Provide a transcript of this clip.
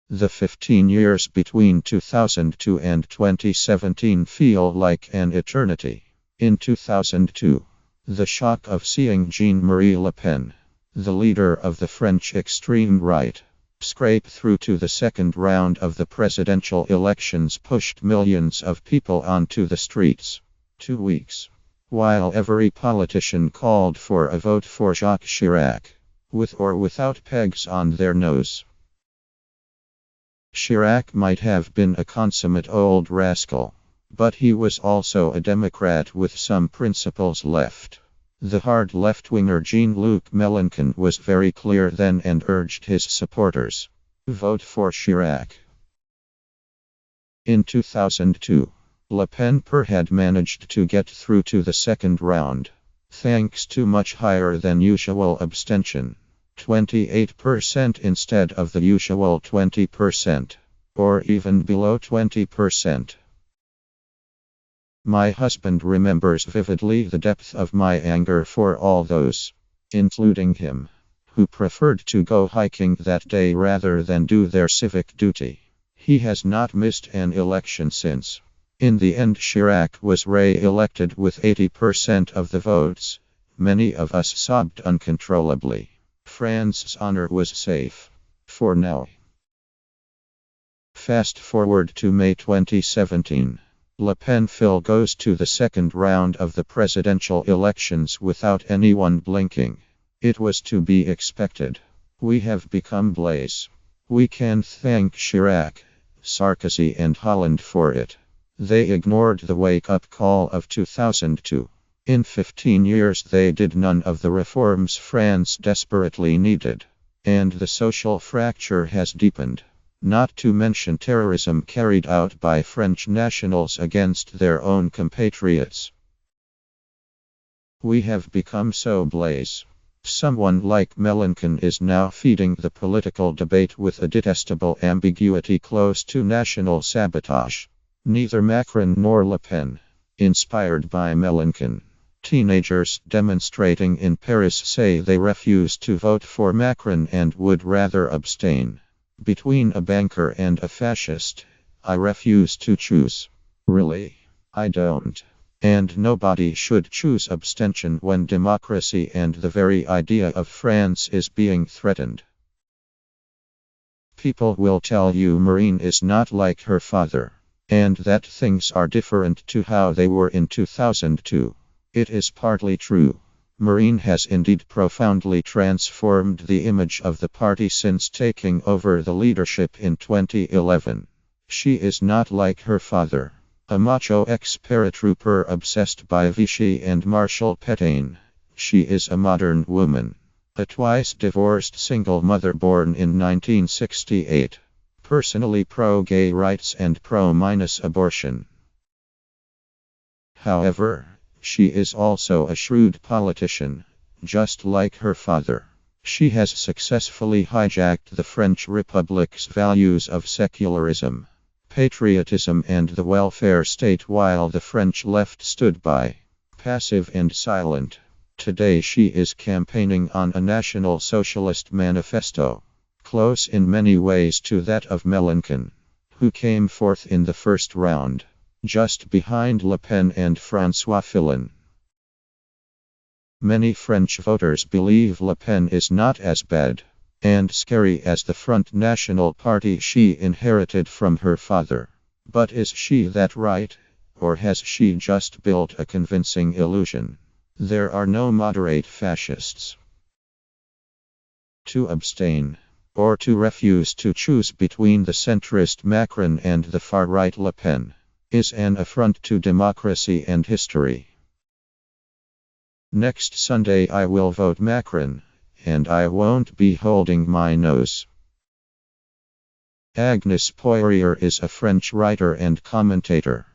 The 15 years between 2002 and 2017 feel like an eternity. In 2002, the shock of seeing Jean-Marie Le Pen, the leader of the French extreme right, scrape through to the second round of the presidential elections pushed millions of people onto the streets. 2 weeks. While every politician called for a vote for Jacques Chirac, with or without pegs on their nose. Chirac might have been a consummate old rascal, but he was also a Democrat with some principles left. The hard left-winger Jean-Luc Mélenchon was very clear then and urged his supporters, vote for Chirac. In 2002, Le Pen had managed to get through to the second round, thanks to much higher than usual abstention, 28% instead of the usual 20%, or even below 20%. My husband remembers vividly the depth of my anger for all those, including him, who preferred to go hiking that day rather than do their civic duty. He has not missed an election since. In the end, Chirac was re-elected with 80% of the votes. Many of us sobbed uncontrollably. France's honor was safe. For now. Fast forward to May 2017. Le Pen goes to the second round of the presidential elections without anyone blinking. It was to be expected. We have become Blaise. We can thank Chirac, Sarkozy and Hollande for it. They ignored the wake-up call of 2002. In 15 years they did none of the reforms France desperately needed. And the social fracture has deepened. Not to mention terrorism carried out by French nationals against their own compatriots. We have become so Blaise. Someone like Mélenchon is now feeding the political debate with a detestable ambiguity close to national sabotage. Neither Macron nor Le Pen. Inspired by Mélenchon. Teenagers demonstrating in Paris say they refuse to vote for Macron and would rather abstain. Between a banker and a fascist, I refuse to choose. Really? I don't. And nobody should choose abstention when democracy and the very idea of France is being threatened. People will tell you Marine is not like her father, and that things are different to how they were in 2002. It is partly true. Marine has indeed profoundly transformed the image of the party since taking over the leadership in 2011. She is not like her father, a macho ex-paratrooper obsessed by Vichy and Marshal Pétain. She is a modern woman, a twice-divorced single mother born in 1968, personally pro-gay rights and pro-abortion. However, she is also a shrewd politician, just like her father. She has successfully hijacked the French Republic's values of secularism, patriotism and the welfare state while the French left stood by, passive and silent. Today she is campaigning on a National Socialist manifesto, close in many ways to that of Mélenchon, who came fourth in the first round, just behind Le Pen and François Fillon. Many French voters believe Le Pen is not as bad and scary as the Front National Party she inherited from her father. But is she that right, or has she just built a convincing illusion? There are no moderate fascists. To abstain, or to refuse to choose between the centrist Macron and the far-right Le Pen, is an affront to democracy and history. Next Sunday I will vote Macron, and I won't be holding my nose. Agnès Poirier is a French writer and commentator.